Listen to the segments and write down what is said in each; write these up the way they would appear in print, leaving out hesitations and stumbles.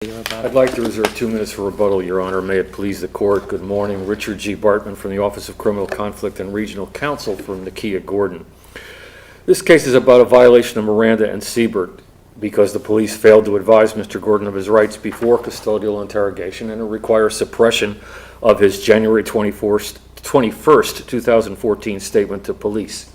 I'd like to reserve 2 minutes for rebuttal, Your Honor. May it please the Court. Good morning. Richard G. Bartman from the Office of Criminal Conflict and Regional Counsel from Nakia, Gordon. This case is about a violation of Miranda and Siebert because the police failed to advise Mr. Gordon of his rights before custodial interrogation, and it requires suppression of his January 21st, 2014 statement to police.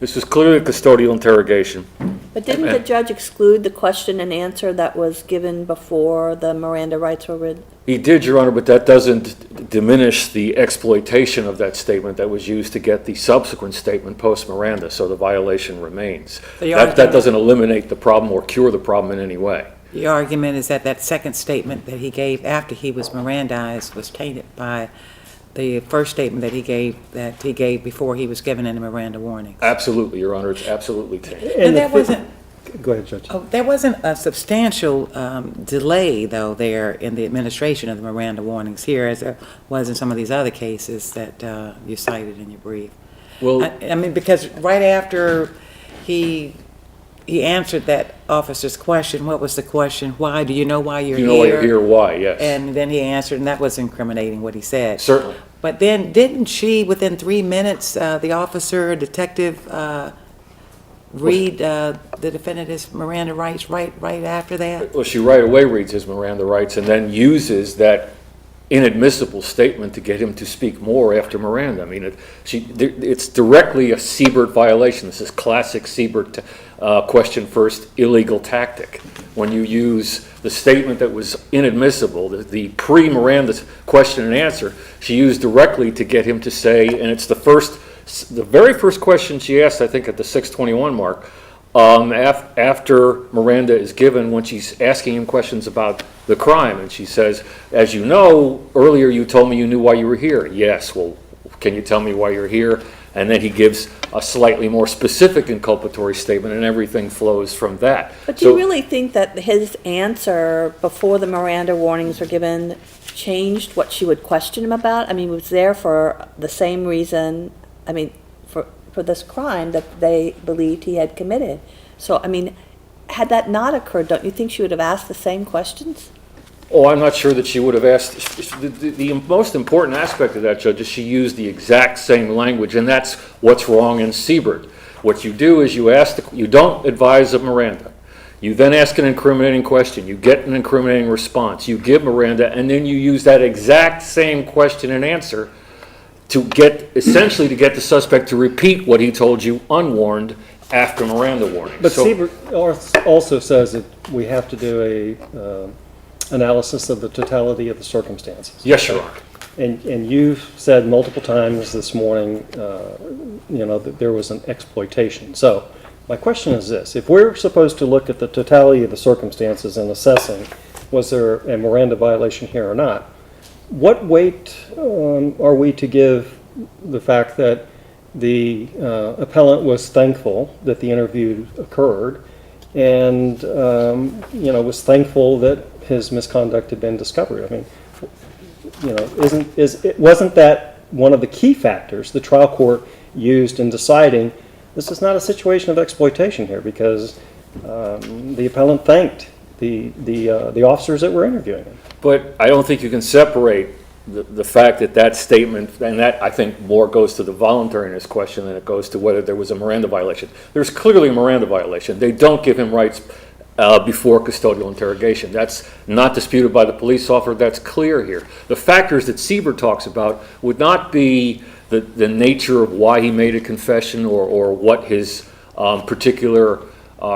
This was clearly a custodial interrogation. But didn't the judge exclude the question and answer that was given before the Miranda rights were read? He did, Your Honor, but that doesn't diminish the exploitation of that statement that was used to get the subsequent statement post-Miranda, so the violation remains. That doesn't eliminate the problem or cure the problem in any way. The argument is that that second statement that he gave after he was Mirandized was tainted by the first statement that he gave before he was given any Miranda warnings. Absolutely, Your Honor, it's absolutely tainted. And there wasn't. Go ahead, Judge. There wasn't a substantial delay, though, there in the administration of the Miranda warnings here, as there was in some of these other cases that you cited in your brief. Well, I mean, because right after he answered that officer's question, what was the question? Why? Do you know why you're here? Do you know why you're here? Why, yes. And then he answered, and that was incriminating what he said. Certainly. But then, didn't she, within 3 minutes, the officer, detective, read the defendant his Miranda rights right after that? Well, she right away reads his Miranda rights and then uses that inadmissible statement to get him to speak more after Miranda. I mean, it's directly a Siebert violation. This is classic Siebert question first illegal tactic. When you use the statement that was inadmissible, the pre-Miranda question and answer, she used directly to get him to say, and it's the very first question she asked, I think at the 6:21 mark, after Miranda is given, when she's asking him questions about the crime, and she says, as you know, earlier you told me you knew why you were here. Yes, well, can you tell me why you're here? And then he gives a slightly more specific inculpatory statement, and everything flows from that. But do you really think that his answer before the Miranda warnings were given changed what she would question him about? I mean, he was there for the same reason, I mean, for this crime that they believed he had committed. So, I mean, had that not occurred, don't you think she would have asked the same questions? Oh, I'm not sure that she would have asked. The most important aspect of that, Judge, is she used the exact same language, and that's what's wrong in Siebert. What you do is you don't advise of Miranda. You then ask an incriminating question. You get an incriminating response. You give Miranda, and then you use that exact same question and answer to essentially get the suspect to repeat what he told you unwarned after Miranda warning. But Siebert also says that we have to do a analysis of the totality of the circumstances. Yes, Your Honor. And you've said multiple times this morning, that there was an exploitation. So my question is this: if we're supposed to look at the totality of the circumstances and assessing was there a Miranda violation here or not, what weight are we to give the fact that the appellant was thankful that the interview occurred and was thankful that his misconduct had been discovered? I mean, wasn't that one of the key factors the trial court used in deciding this is not a situation of exploitation here, because the appellant thanked the officers that were interviewing him? But I don't think you can separate the fact that statement, and that I think more goes to the voluntariness question than it goes to whether there was a Miranda violation. There's clearly a Miranda violation. They don't give him rights before custodial interrogation. That's not disputed by the police officer. That's clear here. The factors that Siebert talks about would not be the nature of why he made a confession or what his particular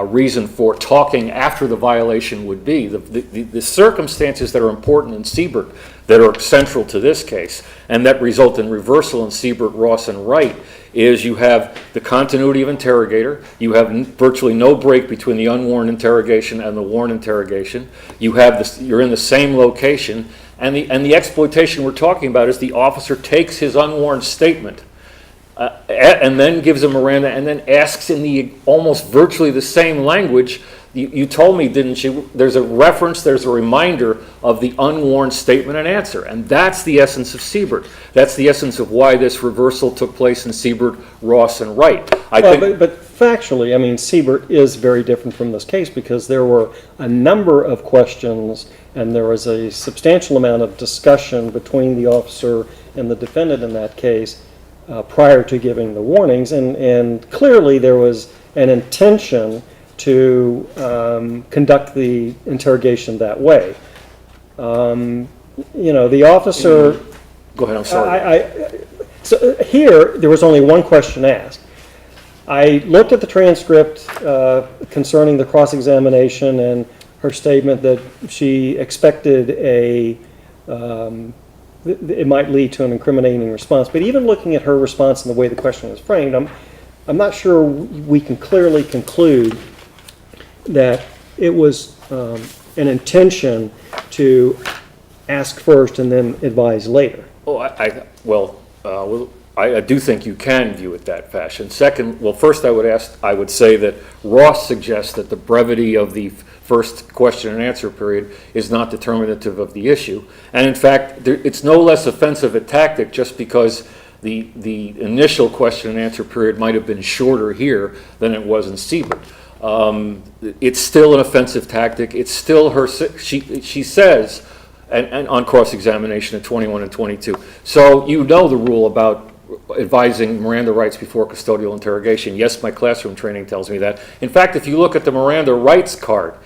reason for talking after the violation would be. The circumstances that are important in Siebert that are central to this case and that result in reversal in Siebert, Ross, and Wright is you have the continuity of interrogator, you have virtually no break between the unwarned interrogation and the warned interrogation, you're in the same location, and the exploitation we're talking about is the officer takes his unwarned statement and then gives a Miranda and then asks in the almost virtually the same language. You told me, didn't you? There's a reference, there's a reminder of the unwarned statement and answer. And that's the essence of Siebert. That's the essence of why this reversal took place in Siebert, Ross, and Wright. But factually, I mean, Siebert is very different from this case because there were a number of questions and there was a substantial amount of discussion between the officer and the defendant in that case prior to giving the warnings. And clearly there was an intention to conduct the interrogation that way. The officer... Go ahead, I'm sorry. So here, there was only one question asked. I looked at the transcript concerning the cross-examination and her statement that she expected it might lead to an incriminating response. But even looking at her response and the way the question was framed, I'm not sure we can clearly conclude that it was an intention to ask first and then advise later. Oh, I do think you can view it that fashion. Second, first I would say that Ross suggests that the brevity of the first question and answer period is not determinative of the issue. And in fact, it's no less offensive a tactic just because the initial question and answer period might have been shorter here than it was in Siebert. It's still an offensive tactic. It's still she says, and on cross-examination at 21 and 22. So you know the rule about advising Miranda rights before custodial interrogation. Yes, my classroom training tells me that. In fact, if you look at the Miranda rights card,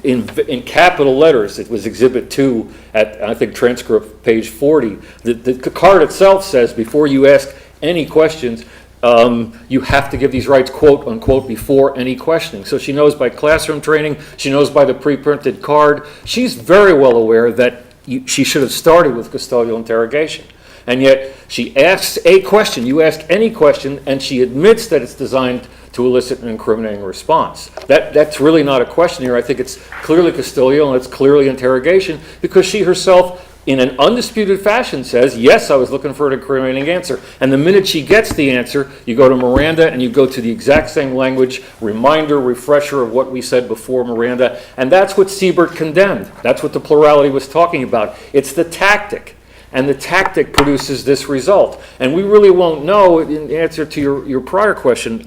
in capital letters, it was Exhibit 2 at, I think, transcript page 40. The card itself says before you ask any questions, you have to give these rights, quote unquote, before any questioning. So she knows by classroom training, she knows by the pre-printed card. She's very well aware that she should have started with custodial interrogation. And yet she asks a question, you ask any question, and she admits that it's designed to elicit an incriminating response. That's really not a question here. I think it's clearly custodial and it's clearly interrogation because she herself, in an undisputed fashion, says, yes, I was looking for an incriminating answer. And the minute she gets the answer, you go to Miranda and you go to the exact same language, reminder, refresher of what we said before Miranda. And that's what Siebert condemned. That's what the plurality was talking about. It's the tactic. And the tactic produces this result. And we really won't know, in answer to your prior question,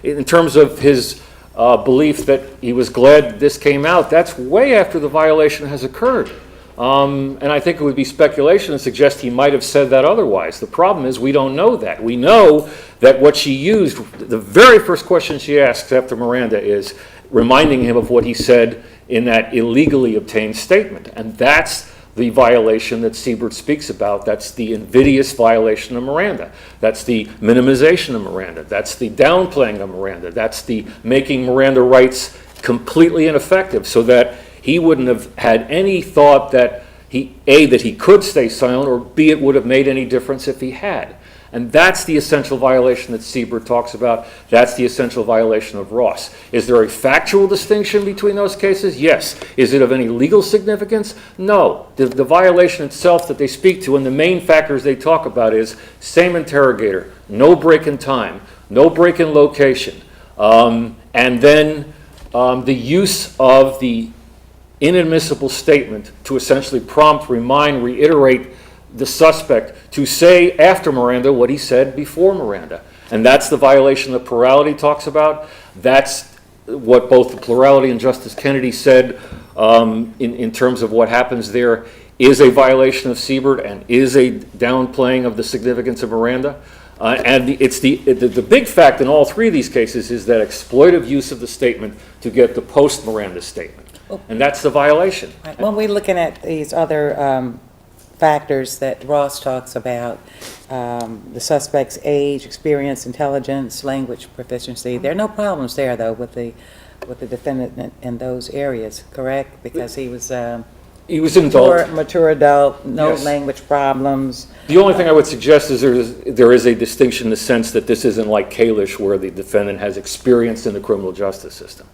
in terms of his belief that he was glad this came out, that's way after the violation has occurred. And I think it would be speculation to suggest he might have said that otherwise. The problem is we don't know that. We know that what she used, the very first question she asks after Miranda is reminding him of what he said in that illegally obtained statement. And that's the violation that Siebert speaks about. That's the invidious violation of Miranda. That's the minimization of Miranda. That's the downplaying of Miranda. That's the making Miranda rights completely ineffective so that he wouldn't have had any thought that that he could stay silent, or B, it would have made any difference if he had. And that's the essential violation that Siebert talks about. That's the essential violation of Ross. Is there a factual distinction between those cases? Yes. Is it of any legal significance? No. The violation itself that they speak to, and the main factors they talk about is same interrogator, no break in time, no break in location, and then the use of the inadmissible statement to essentially prompt, remind, reiterate the suspect to say after Miranda what he said before Miranda. And that's the violation the plurality talks about. That's what both the plurality and Justice Kennedy said in terms of what happens there is a violation of Siebert and is a downplaying of the significance of Miranda. And it's the big fact in all three of these cases is that exploitive use of the statement to get the post-Miranda statement. And that's the violation. Right. When we're looking at these other factors that Ross talks about, the suspect's age, experience, intelligence, language proficiency, there are no problems there, though, with the defendant in those areas, correct? Because he was an mature adult, no Yes. language problems. The only thing I would suggest is there is a distinction in the sense that this isn't like Kalish where the defendant has experience in the criminal justice system,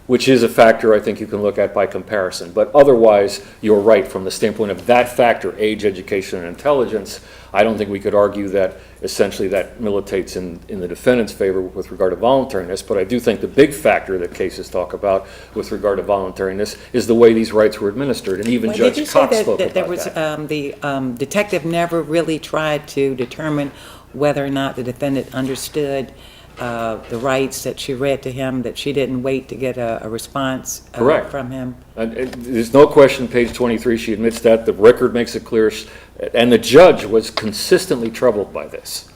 which is a factor I think you can look at by comparison. But otherwise, you're right from the standpoint of that factor, age, education, and intelligence. I don't think we could argue that essentially that militates in the defendant's favor with regard to voluntariness, but I do think the big factor that cases talk about with regard to voluntariness is the way these rights were administered, and even Judge Cox spoke about that. There was the detective never really tried to determine whether or not the defendant understood the rights that she read to him, that she didn't wait to get a response Correct. from him? And there's no question, page 23, she admits that. The record makes it clear. And the judge was consistently troubled by this.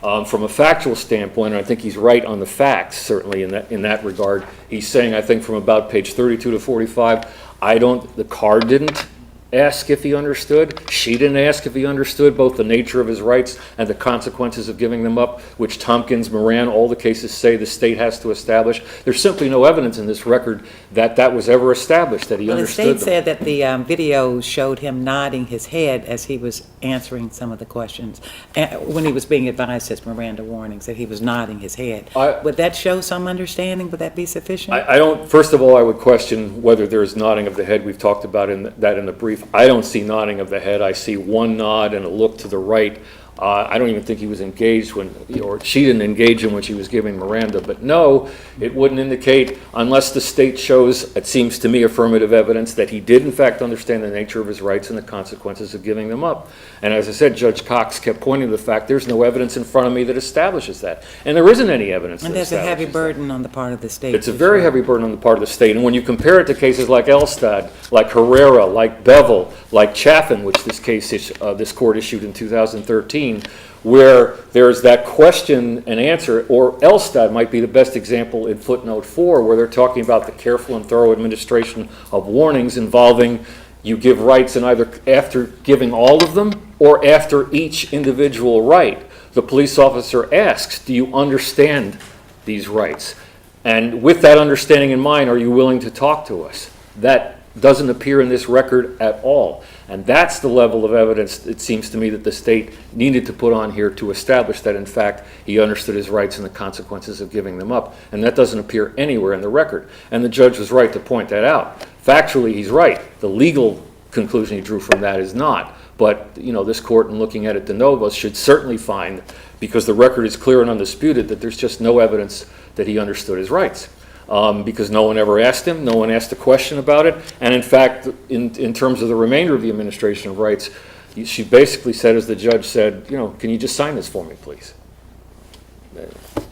From a factual standpoint, and I think he's right on the facts, certainly in that regard. He's saying, I think from about page 32 to 45, the car didn't ask if he understood. She didn't ask if he understood both the nature of his rights and the consequences of giving them up, which Tompkins, Moran, all the cases say the state has to establish. There's simply no evidence in this record that was ever established, that he understood them. The state said that the video showed him nodding his head as he was answering some of the questions. When he was being advised his Miranda warnings, that he was nodding his head. Would that show some understanding? Would that be sufficient? I don't, first of all, I would question whether there's nodding of the head. We've talked about that in the brief. I don't see nodding of the head. I see one nod and a look to the right. I don't even think he was engaged or she didn't engage him when she was giving Miranda. But no, it wouldn't indicate, unless the state shows, it seems to me, affirmative evidence that he did in fact understand the nature of his rights and the consequences of giving them up. And as I said, Judge Cox kept pointing to the fact there's no evidence in front of me that establishes that. And there isn't any evidence that establishes that. And there's a heavy burden on the part of the state. It's a very heavy burden on the part of the state. And when you compare it to cases like Elstad, like Herrera, like Bevel, like Chaffin, which this court issued in 2013, where there's that question and answer, or Elstad might be the best example in footnote 4, where they're talking about the careful and thorough administration of warnings involving you give rights and either after giving all of them or after each individual right. The police officer asks, do you understand these rights? And with that understanding in mind, are you willing to talk to us? That doesn't appear in this record at all. And that's the level of evidence, it seems to me, that the state needed to put on here to establish that, in fact, he understood his rights and the consequences of giving them up. And that doesn't appear anywhere in the record. And the judge was right to point that out. Factually, he's right. The legal conclusion he drew from that is not. But, this court, in looking at it de novo, should certainly find, because the record is clear and undisputed, that there's just no evidence that he understood his rights. Because no one ever asked him, no one asked a question about it, and in fact, in terms of the remainder of the administration of rights, she basically said, as the judge said, can you just sign this for me, please?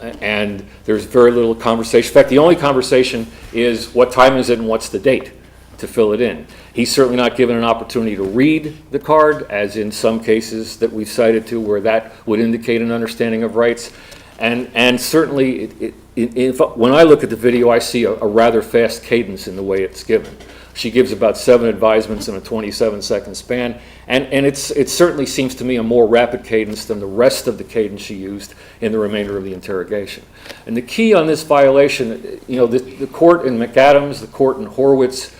And there's very little conversation. In fact, the only conversation is what time is it and what's the date to fill it in. He's certainly not given an opportunity to read the card, as in some cases that we've cited to where that would indicate an understanding of rights. And certainly, when I look at the video, I see a rather fast cadence in the way it's given. She gives about 7 advisements in a 27-second span, and it certainly seems to me a more rapid cadence than the rest of the cadence she used in the remainder of the interrogation. And the key on this violation, the court in McAdams, the court in Horwitz,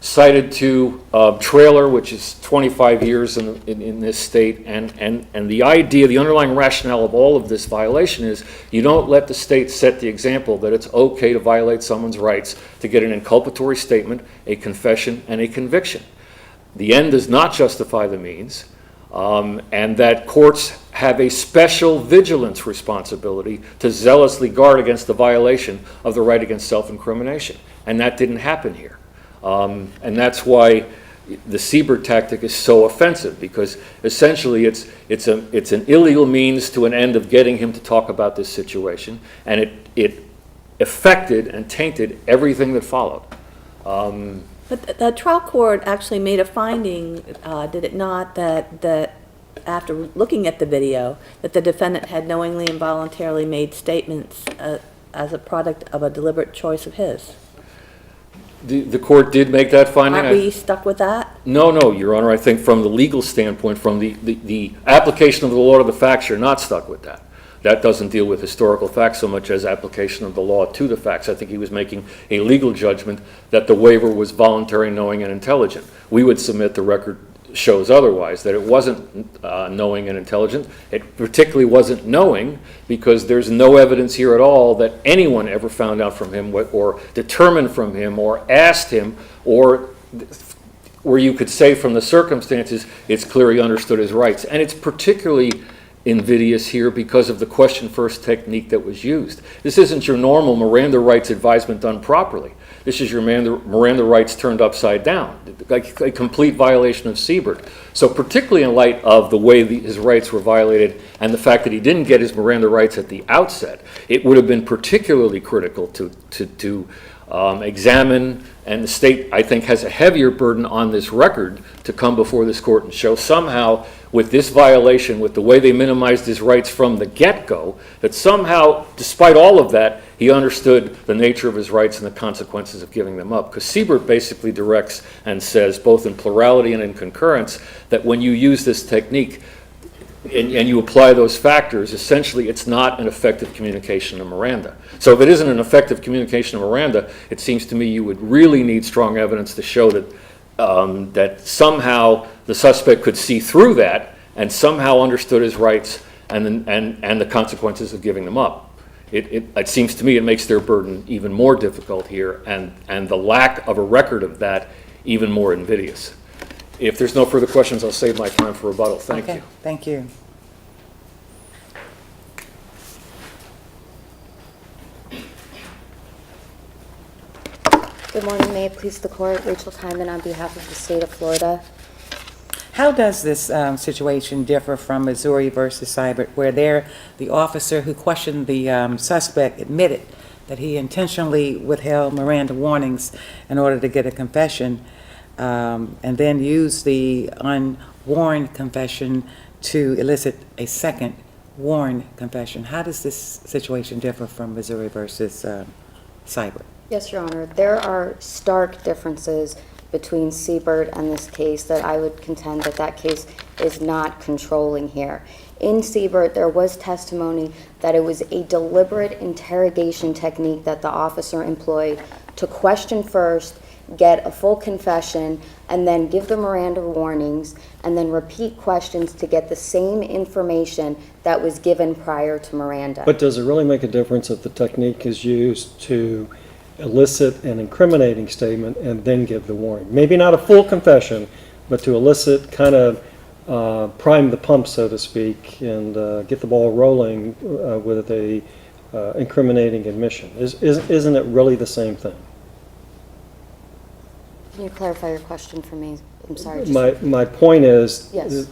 cited to trailer, which is 25 years in this state, and the idea, the underlying rationale of all of this violation is you don't let the state set the example that it's okay to violate someone's rights to get an inculpatory statement, a confession, and a conviction. The end does not justify the means, and that courts have a special vigilance responsibility to zealously guard against the violation of the right against self-incrimination, and that didn't happen here. And that's why the Siebert tactic is so offensive, because essentially it's an illegal means to an end of getting him to talk about this situation, and it affected and tainted everything that followed. But the trial court actually made a finding, did it not, that after looking at the video, that the defendant had knowingly and voluntarily made statements as a product of a deliberate choice of his? The court did make that finding. Aren't we stuck with that? No, Your Honor. I think from the legal standpoint, from the application of the law to the facts, you're not stuck with that. That doesn't deal with historical facts so much as application of the law to the facts. I think he was making a legal judgment that the waiver was voluntary, knowing, and intelligent. We would submit the record shows otherwise, that it wasn't knowing and intelligent. It particularly wasn't knowing, because there's no evidence here at all that anyone ever found out from him or determined from him or asked him, or where you could say from the circumstances it's clear he understood his rights. And it's particularly invidious here because of the question first technique that was used. This isn't your normal Miranda rights advisement done properly. This is your Miranda rights turned upside down, like a complete violation of Siebert. So particularly in light of the way his rights were violated and the fact that he didn't get his Miranda rights at the outset, it would have been particularly critical to examine, and the state, I think, has a heavier burden on this record to come before this court and show somehow with this violation, with the way they minimized his rights from the get-go, that somehow, despite all of that, he understood the nature of his rights and the consequences of giving them up. Because Siebert basically directs and says, both in plurality and in concurrence, that when you use this technique and you apply those factors, essentially it's not an effective communication of Miranda. So if it isn't an effective communication of Miranda, it seems to me you would really need strong evidence to show that that somehow the suspect could see through that and somehow understood his rights and the consequences of giving them up. It seems to me it makes their burden even more difficult here, and the lack of a record of that even more invidious. If there's no further questions, I'll save my time for rebuttal. Thank you. Thank you. Good morning, may it please the court. Rachel Timon on behalf of the state of Florida. How does this situation differ from Missouri versus Seibert, where there the officer who questioned the suspect admitted that he intentionally withheld Miranda warnings in order to get a confession, and then used the unwarned confession to elicit a second warned confession? How does this situation differ from Missouri versus Seibert? Yes, Your Honor. There are stark differences between Siebert and this case that I would contend that that case is not controlling here. In Siebert, there was testimony that it was a deliberate interrogation technique that the officer employed to question first, get a full confession, and then give the Miranda warnings, and then repeat questions to get the same information that was given prior to Miranda. But does it really make a difference if the technique is used to elicit an incriminating statement and then give the warning? Maybe not a full confession, but to elicit, kind of prime the pump, so to speak, and get the ball rolling with a incriminating admission. Isn't it really the same thing? Can you clarify your question for me? I'm sorry. My point is, Yes.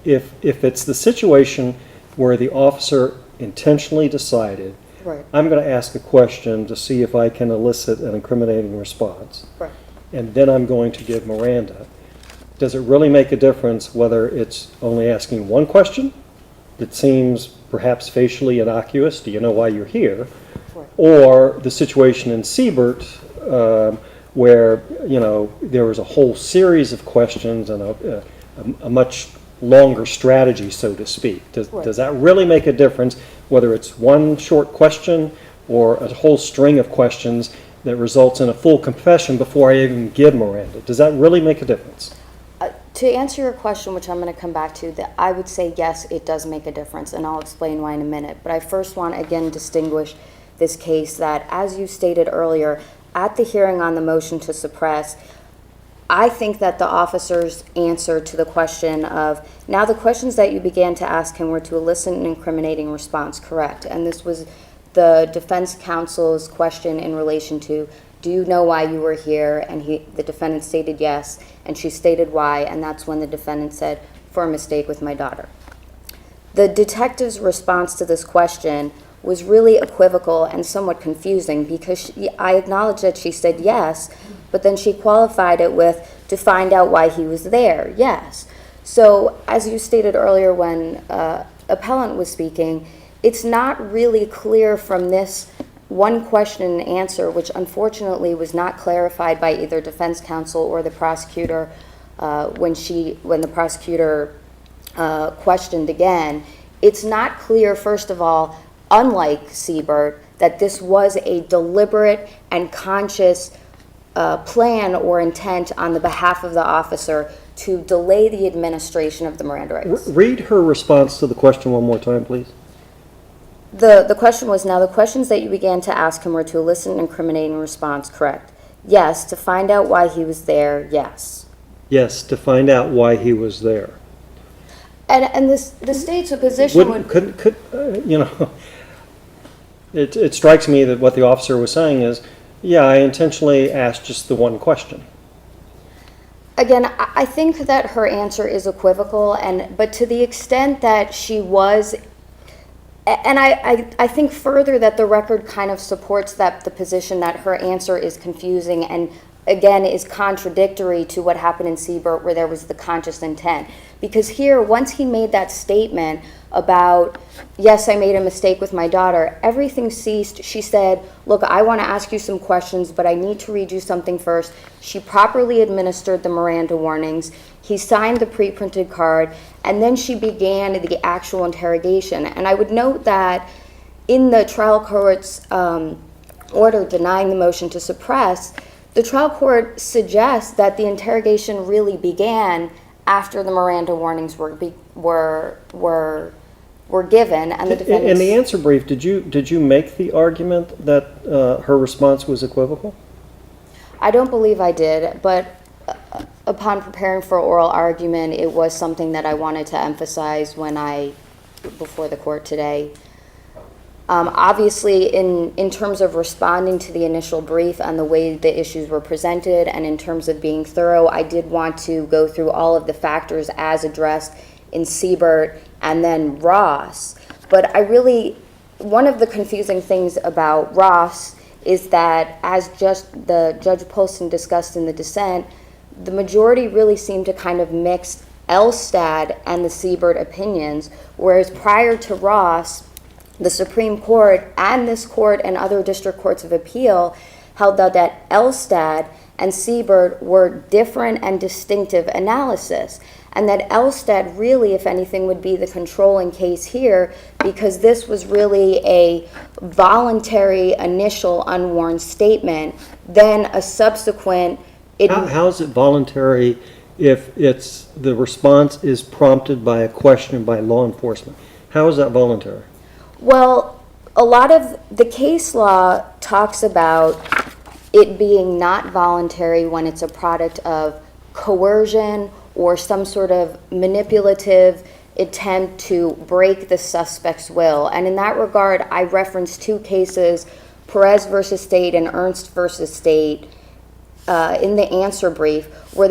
If it's the situation where the officer intentionally decided, Right. I'm going to ask a question to see if I can elicit an incriminating response, Right. and then I'm going to give Miranda, does it really make a difference whether it's only asking one question that seems perhaps facially innocuous, do you know why you're here, Right. or the situation in Siebert where, you know, there was a whole series of questions and a much longer strategy, so to speak? Does that really make a difference, whether it's one short question or a whole string of questions that results in a full confession before I even give Miranda? Does that really make a difference? To answer your question, which I'm going to come back to, that I would say yes, it does make a difference, and I'll explain why in a minute. But I first want to again distinguish this case that, as you stated earlier, at the hearing on the motion to suppress, I think that the officer's answer to the question of, now the questions that you began to ask him were to elicit an incriminating response, correct? And this was the defense counsel's question in relation to, do you know why you were here? And the defendant stated yes, and she stated why, and that's when the defendant said, for a mistake with my daughter. The detective's response to this question was really equivocal and somewhat confusing, because I acknowledge that she said yes, but then she qualified it with, to find out why he was there, yes. So, as you stated earlier when appellant was speaking, it's not really clear from this one question and answer, which unfortunately was not clarified by either defense counsel or the prosecutor when the prosecutor questioned again. It's not clear, first of all, unlike Siebert, that this was a deliberate and conscious plan or intent on the behalf of the officer to delay the administration of the Miranda rights. Read her response to the question one more time, please. The question was, now the questions that you began to ask him were to elicit an incriminating response, correct? Yes, to find out why he was there, yes. Yes, to find out why he was there. And the state's position would. Could, you know, it strikes me that what the officer was saying is, yeah, I intentionally asked just the one question. Again, I think that her answer is equivocal, but to the extent that she was, and I think further that the record kind of supports the position that her answer is confusing and again is contradictory to what happened in Siebert where there was the conscious intent. Because here, once he made that statement about, yes, I made a mistake with my daughter, everything ceased. She said, look, I want to ask you some questions, but I need to read you something first. She properly administered the Miranda warnings. He signed the pre-printed card, and then she began the actual interrogation. And I would note that in the trial court's order denying the motion to suppress, the trial court suggests that the interrogation really began after the Miranda warnings were given, and the defendant. In the answer brief, did you make the argument that her response was equivocal? I don't believe I did, but upon preparing for oral argument, it was something that I wanted to emphasize before the court today. Obviously, in terms of responding to the initial brief and the way the issues were presented, and in terms of being thorough, I did want to go through all of the factors as addressed in Siebert and then Ross. But one of the confusing things about Ross is that, as the Judge Poston discussed in the dissent, the majority really seemed to kind of mix Elstad and the Siebert opinions, whereas prior to Ross, the Supreme Court and this court and other district courts of appeal held that Elstad and Siebert were different and distinctive analysis, and that Elstad really, if anything, would be the controlling case here because this was really a voluntary initial unwarned statement, then a subsequent. How is it voluntary if the response is prompted by a question by law enforcement? How is that voluntary? Well, a lot of the case law talks about it being not voluntary when it's a product of coercion or some sort of manipulative attempt to break the suspect's will. And in that regard, I referenced two cases, Perez versus State and Ernst versus State, in the answer brief, where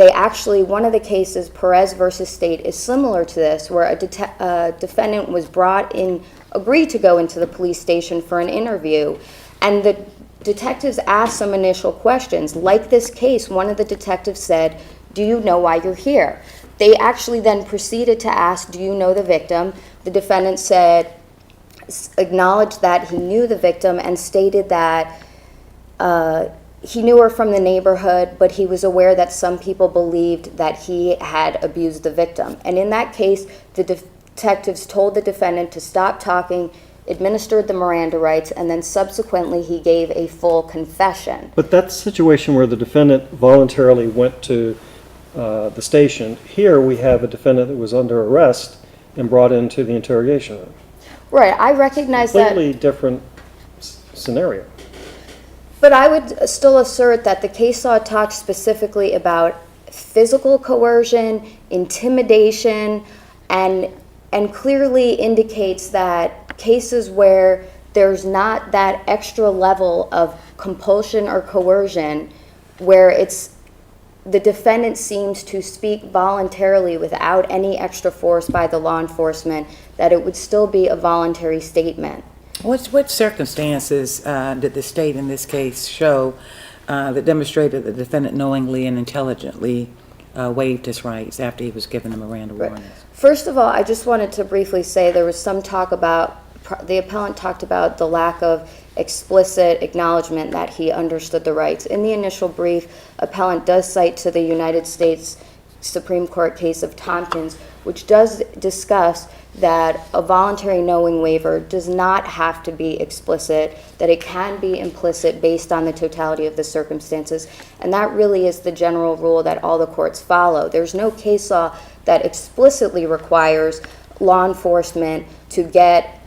one of the cases, Perez versus State, is similar to this, where a defendant was agreed to go into the police station for an interview, and the detectives asked some initial questions. Like this case, one of the detectives said, do you know why you're here? They actually then proceeded to ask, do you know the victim? The defendant acknowledged that he knew the victim and stated that he knew her from the neighborhood, but he was aware that some people believed that he had abused the victim. And in that case, the detectives told the defendant to stop talking, administered the Miranda rights, and then subsequently he gave a full confession. But that's a situation where the defendant voluntarily went to the station. Here we have a defendant that was under arrest and brought into the interrogation room. Right, I recognize that. Completely different scenario. But I would still assert that the case law talks specifically about physical coercion, intimidation, and clearly indicates that cases where there's not that extra level of compulsion or coercion, where the defendant seems to speak voluntarily without any extra force by the law enforcement, that it would still be a voluntary statement. What circumstances did the state in this case show that demonstrated the defendant knowingly and intelligently waived his rights after he was given the Miranda warnings? First of all, I just wanted to briefly say there was some talk about, the appellant talked about the lack of explicit acknowledgement that he understood the rights. In the initial brief, appellant does cite to the United States Supreme Court case of Tompkins, which does discuss that a voluntary knowing waiver does not have to be explicit, that it can be implicit based on the totality of the circumstances. And that really is the general rule that all the courts follow. There's no case law that explicitly requires law enforcement to get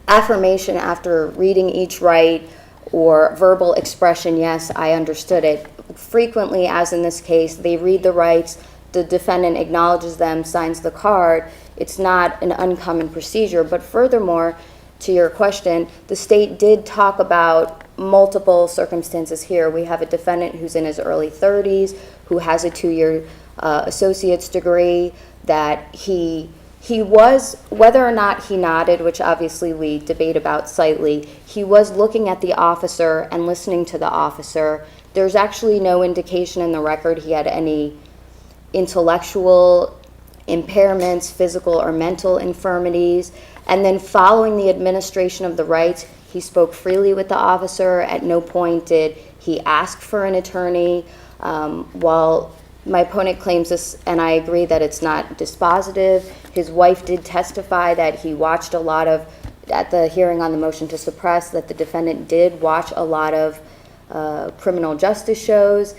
affirmation after reading each right or verbal expression, yes, I understood it. Frequently, as in this case, they read the rights, the defendant acknowledges them, signs the card. It's not an uncommon procedure. But furthermore, to your question, the state did talk about multiple circumstances here. We have a defendant who's in his early 30s, who has a 2-year associate's degree, that he was, whether or not he nodded, which obviously we debate about slightly, he was looking at the officer and listening to the officer. There's actually no indication in the record he had any intellectual impairments, physical or mental infirmities. And then following the administration of the rights, he spoke freely with the officer. At no point did he ask for an attorney. While my opponent claims this, and I agree that it's not dispositive, his wife did testify that he watched a lot of, at the hearing on the motion to suppress, that the defendant did watch a lot of criminal justice shows.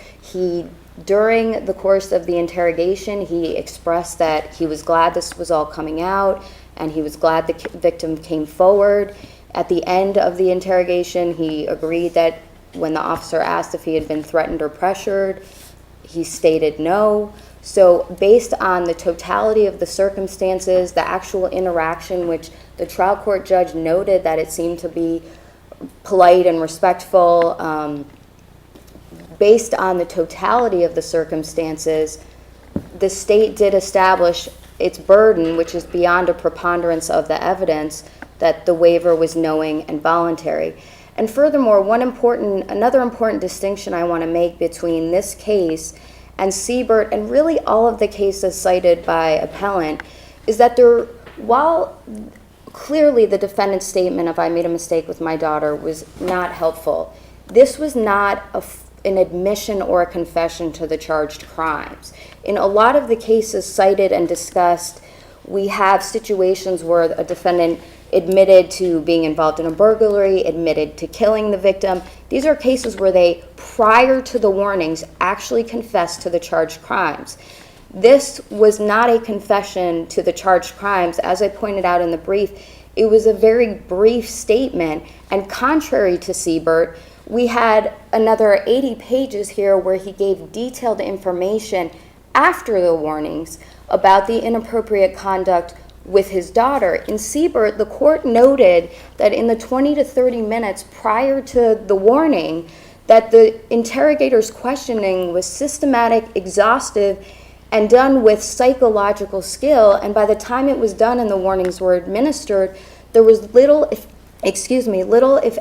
During the course of the interrogation, he expressed that he was glad this was all coming out, and he was glad the victim came forward. At the end of the interrogation, he agreed that when the officer asked if he had been threatened or pressured, he stated no. So based on the totality of the circumstances, the actual interaction, which the trial court judge noted that it seemed to be polite and respectful, based on the totality of the circumstances, the state did establish its burden, which is beyond a preponderance of the evidence, that the waiver was knowing and voluntary. And furthermore, another important distinction I want to make between this case and Siebert, and really all of the cases cited by appellant, is that while clearly the defendant's statement, if I made a mistake with my daughter, was not helpful, this was not an admission or a confession to the charged crimes. In a lot of the cases cited and discussed, we have situations where a defendant admitted to being involved in a burglary, admitted to killing the victim. These are cases where they, prior to the warnings, actually confessed to the charged crimes. This was not a confession to the charged crimes. As I pointed out in the brief, it was a very brief statement, and contrary to Siebert, we had another 80 pages here where he gave detailed information after the warnings about the inappropriate conduct with his daughter. In Siebert, the court noted that in the 20 to 30 minutes prior to the warning, that the interrogator's questioning was systematic, exhaustive, and done with psychological skill, and by the time it was done and the warnings were administered, there was little, if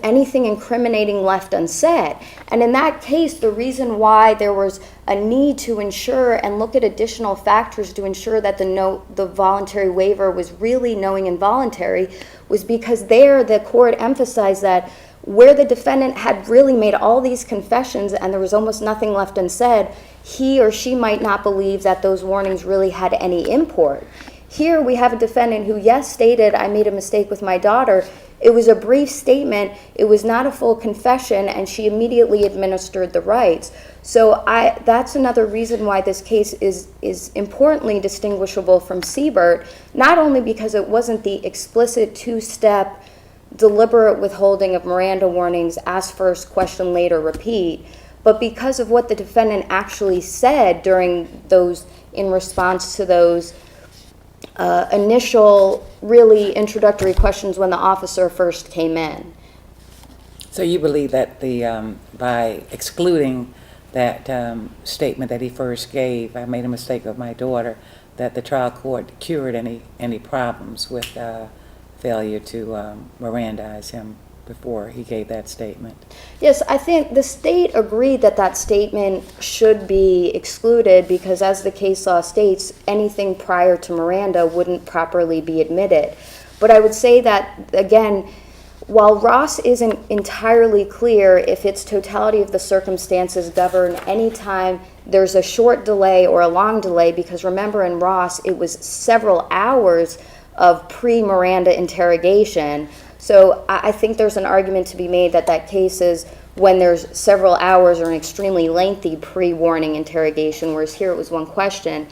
anything, incriminating left unsaid. And in that case, the reason why there was a need to ensure and look at additional factors to ensure that the voluntary waiver was really knowing and voluntary was because there the court emphasized that where the defendant had really made all these confessions and there was almost nothing left unsaid, he or she might not believe that those warnings really had any import. Here we have a defendant who, yes, stated, I made a mistake with my daughter. It was a brief statement, it was not a full confession, and she immediately administered the rights. So that's another reason why this case is importantly distinguishable from Siebert, not only because it wasn't the explicit two-step deliberate withholding of Miranda warnings, ask first, question later, repeat, but because of what the defendant actually said during those, in response to those initial, really introductory questions when the officer first came in. So you believe that by excluding that statement that he first gave, I made a mistake with my daughter, that the trial court cured any problems with failure to Mirandize him before he gave that statement? Yes, I think the state agreed that that statement should be excluded because, as the case law states, anything prior to Miranda wouldn't properly be admitted. But I would say that, again, while Ross isn't entirely clear if its totality of the circumstances govern any time there's a short delay or a long delay, because remember in Ross it was several hours of pre-Miranda interrogation. So I think there's an argument to be made that that case is when there's several hours or an extremely lengthy pre-warning interrogation, whereas here it was one question.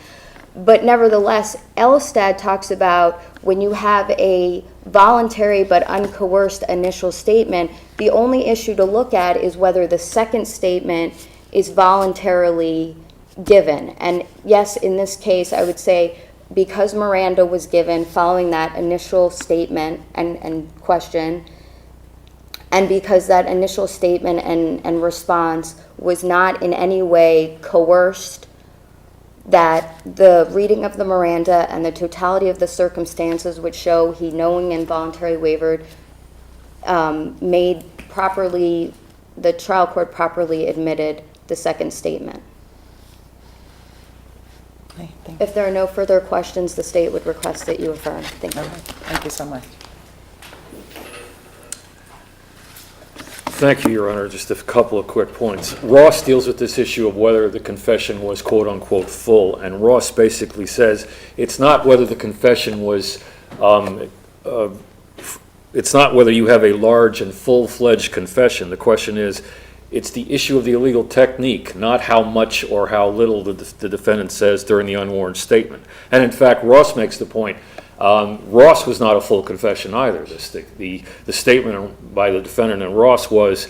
But nevertheless, Elstad talks about when you have a voluntary but uncoerced initial statement, the only issue to look at is whether the second statement is voluntarily given. And yes, in this case, I would say because Miranda was given following that initial statement and question, and because that initial statement and response was not in any way coerced, that the reading of the Miranda and the totality of the circumstances which show he knowing and voluntarily wavered made properly, the trial court properly admitted the second statement. Okay, thank you. If there are no further questions, the state would request that you affirm. Thank you. All right, thank you so much. Thank you, Your Honor. Just a couple of quick points. Ross deals with this issue of whether the confession was quote-unquote full, and Ross basically says it's not whether the confession was, it's not whether you have a large and full-fledged confession. The question is, it's the issue of the illegal technique, not how much or how little the defendant says during the unwarranted statement. And in fact, Ross makes the point, Ross was not a full confession either. The statement by the defendant and Ross was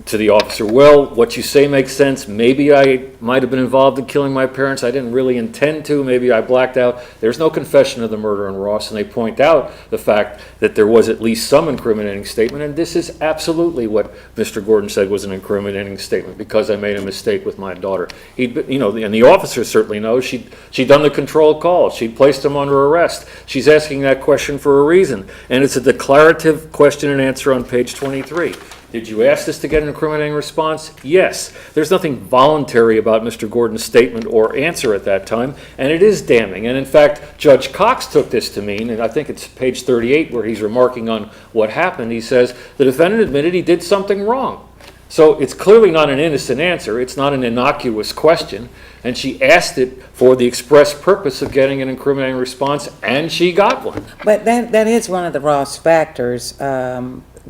to the officer, well, what you say makes sense. Maybe I might have been involved in killing my parents. I didn't really intend to. Maybe I blacked out. There's no confession of the murder in Ross, and they point out the fact that there was at least some incriminating statement, and this is absolutely what Mr. Gordon said was an incriminating statement, because I made a mistake with my daughter. And the officer certainly knows she'd done the control call. She'd placed him under arrest. She's asking that question for a reason, and it's a declarative question and answer on page 23. Did you ask this to get an incriminating response? Yes. There's nothing voluntary about Mr. Gordon's statement or answer at that time, and it is damning. And in fact, Judge Cox took this to mean, and I think it's page 38 where he's remarking on what happened, he says, the defendant admitted he did something wrong. So it's clearly not an innocent answer. It's not an innocuous question. And she asked it for the express purpose of getting an incriminating response, and she got one. But that is one of the Ross factors.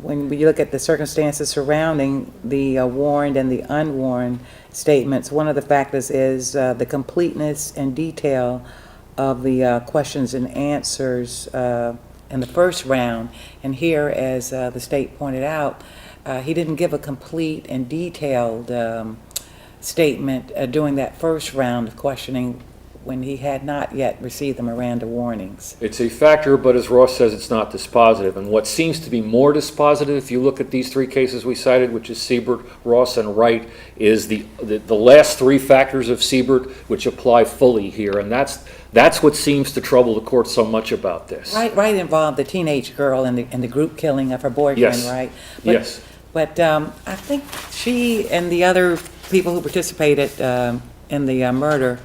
When you look at the circumstances surrounding the warned and the unwarned statements, one of the factors is the completeness and detail of the questions and answers in the first round. And here, as the state pointed out, he didn't give a complete and detailed statement during that first round of questioning when he had not yet received the Miranda warnings. It's a factor, but as Ross says, it's not dispositive. And what seems to be more dispositive, if you look at these three cases we cited, which is Siebert, Ross, and Wright, is the last three factors of Siebert, which apply fully here. And that's what seems to trouble the court so much about this. Right involved the teenage girl in the group killing of her boyfriend, Yes. right? Yes. But I think she and the other people who participated in the murder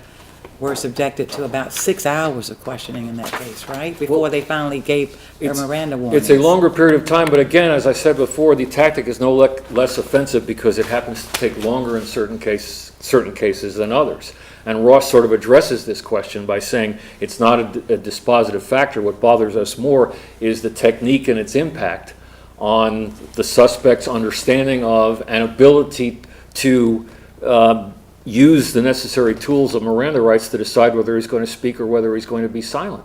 were subjected to about 6 hours of questioning in that case, right? Before they finally gave their Miranda warnings. It's a longer period of time, but again, as I said before, the tactic is no less offensive because it happens to take longer in certain cases than others. And Ross sort of addresses this question by saying it's not a dispositive factor. What bothers us more is the technique and its impact on the suspect's understanding of and ability to use the necessary tools of Miranda rights to decide whether he's going to speak or whether he's going to be silent.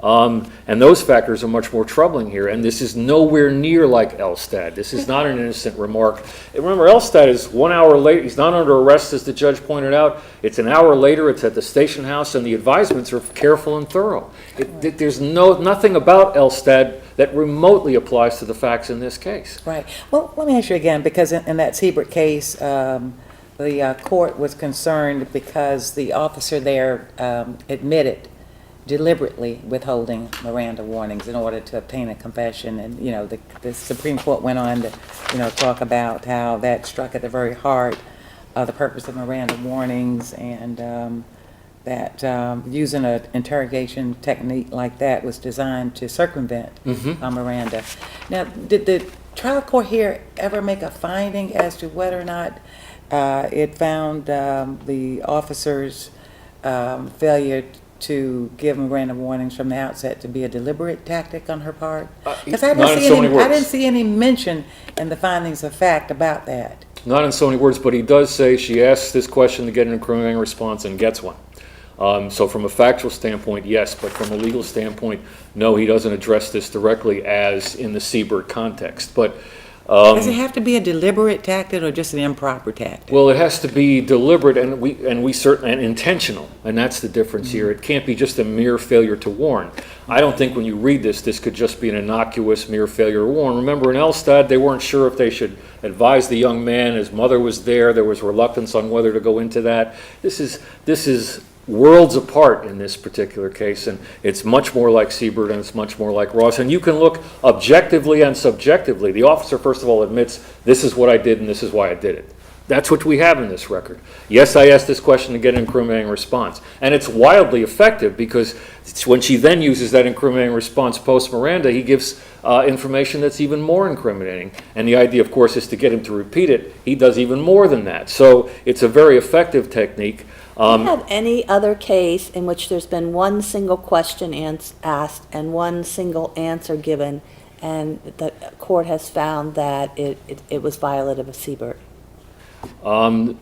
And those factors are much more troubling here, and this is nowhere near like Elstad. This is not an innocent remark. And remember, Elstad is 1 hour late. He's not under arrest, as the judge pointed out. It's an hour later. It's at the station house, and the advisements are careful and thorough. There's nothing about Elstad that remotely applies to the facts in this case. Right. Well, let me ask you again, because in that Siebert case, the court was concerned because the officer there admitted deliberately withholding Miranda warnings in order to obtain a confession. And, the Supreme Court went on to, talk about how that struck at the very heart of the purpose of Miranda warnings, and that using an interrogation technique like that was designed to circumvent Miranda. Now, did the trial court here ever make a finding as to whether or not it found the officer's failure to give Miranda warnings from the outset to be a deliberate tactic on her part? Because I didn't see any mention in the findings of fact about that. Not in so many words, but he does say she asks this question to get an incriminating response and gets one. So from a factual standpoint, yes, but from a legal standpoint, no, he doesn't address this directly as in the Siebert context. But Does it have to be a deliberate tactic or just an improper tactic? Well, it has to be deliberate and intentional, and that's the difference here. It can't be just a mere failure to warn. I don't think when you read this could just be an innocuous mere failure to warn. Remember in Elstad, they weren't sure if they should advise the young man. His mother was there. There was reluctance on whether to go into that. This is worlds apart in this particular case, and it's much more like Siebert and it's much more like Ross. And you can look objectively and subjectively. The officer, first of all, admits, this is what I did and this is why I did it. That's what we have in this record. Yes, I asked this question to get an incriminating response. And it's wildly effective because when she then uses that incriminating response post-Miranda, he gives information that's even more incriminating. And the idea, of course, is to get him to repeat it. He does even more than that. So it's a very effective technique. Do you have any other case in which there's been one single question asked and one single answer given, and the court has found that it was violative of Siebert? I'm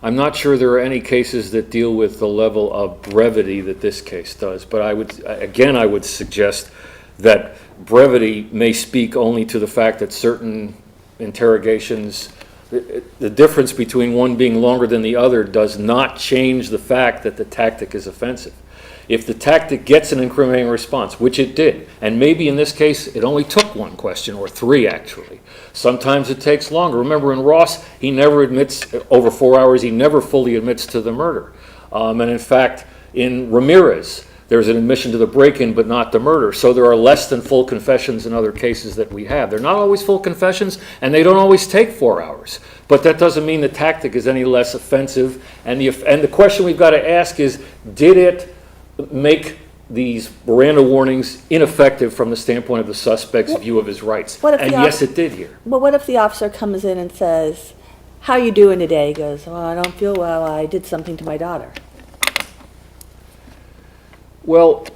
not sure there are any cases that deal with the level of brevity that this case does, but I would suggest that brevity may speak only to the fact that certain interrogations, the difference between one being longer than the other does not change the fact that the tactic is offensive. If the tactic gets an incriminating response, which it did, and maybe in this case it only took one question, or three actually. Sometimes it takes longer. Remember in Ross, he never admits, over 4 hours, he never fully admits to the murder. And in fact, in Ramirez, there's an admission to the break-in but not the murder. So there are less than full confessions in other cases that we have. They're not always full confessions, and they don't always take 4 hours. But that doesn't mean the tactic is any less offensive. And the question we've got to ask is, did it make these Miranda warnings ineffective from the standpoint of the suspect's view of his rights? And yes, it did here. Well, what if the officer comes in and says, "How you doing today?" He goes, "Well, I don't feel well. I did something to my daughter." Well,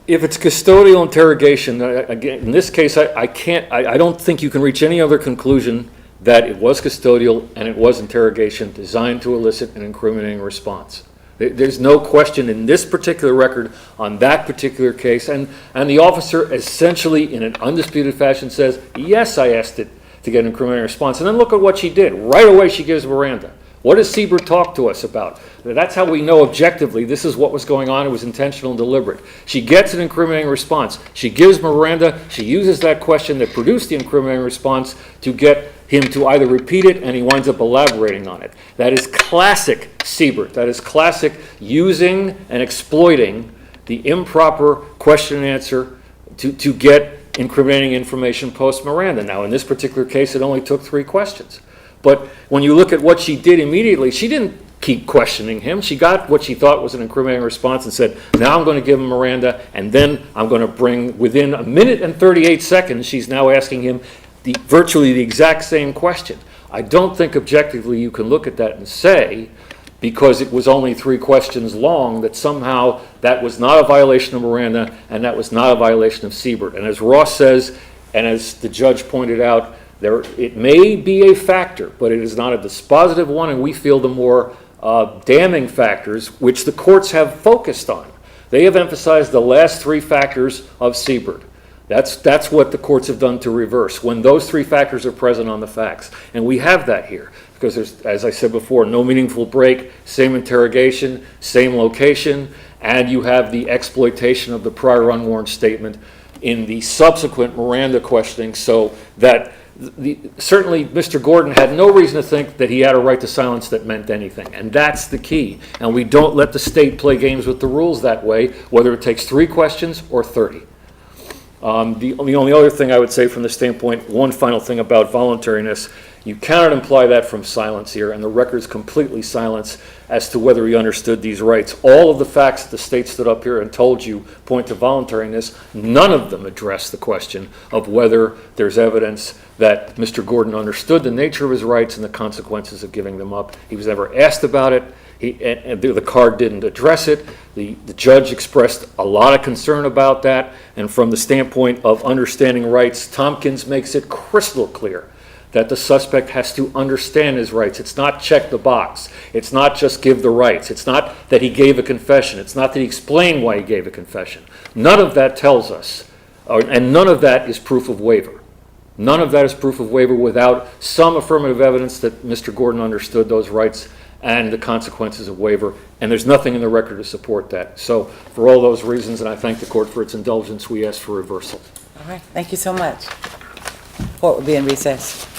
if it's custodial interrogation, again, in this case, I don't think you can reach any other conclusion that it was custodial and it was interrogation designed to elicit an incriminating response. There's no question in this particular record on that particular case, and the officer essentially in an undisputed fashion says, yes, I asked it to get an incriminating response. And then look at what she did. Right away she gives Miranda. What does Siebert talk to us about? That's how we know objectively this is what was going on. It was intentional and deliberate. She gets an incriminating response. She gives Miranda. She uses that question that produced the incriminating response to get him to either repeat it, and he winds up elaborating on it. That is classic Siebert. That is classic using and exploiting the improper question and answer to get incriminating information post-Miranda. Now, in this particular case, it only took 3 questions. But when you look at what she did immediately, she didn't keep questioning him. She got what she thought was an incriminating response and said, now I'm going to give him Miranda, and then I'm going to bring, within a minute and 38 seconds, she's now asking him virtually the exact same question. I don't think objectively you can look at that and say, because it was only 3 questions long, that somehow that was not a violation of Miranda and that was not a violation of Siebert. And as Ross says, and as the judge pointed out, it may be a factor, but it is not a dispositive one, and we feel the more damning factors, which the courts have focused on. They have emphasized the last 3 factors of Siebert. That's what the courts have done to reverse, when those 3 factors are present on the facts. And we have that here, because there's, as I said before, no meaningful break, same interrogation, same location, and you have the exploitation of the prior unwarned statement in the subsequent Miranda questioning, so that certainly Mr. Gordon had no reason to think that he had a right to silence that meant anything, and that's the key. And we don't let the state play games with the rules that way, whether it takes 3 questions or 30. The only other thing I would say from the standpoint, one final thing about voluntariness, you cannot imply that from silence here, and the record's completely silence as to whether he understood these rights. All of the facts that the state stood up here and told you point to voluntariness. None of them address the question of whether there's evidence that Mr. Gordon understood the nature of his rights and the consequences of giving them up. He was never asked about it. And the card didn't address it. The judge expressed a lot of concern about that, and from the standpoint of understanding rights, Tompkins makes it crystal clear that the suspect has to understand his rights. It's not check the box. It's not just give the rights. It's not that he gave a confession. It's not that he explained why he gave a confession. None of that tells us And none of that is proof of waiver. None of that is proof of waiver without some affirmative evidence that Mr. Gordon understood those rights and the consequences of waiver, and there's nothing in the record to support that. So for all those reasons, and I thank the court for its indulgence, we ask for reversal. All right, thank you so much. Court will be in recess.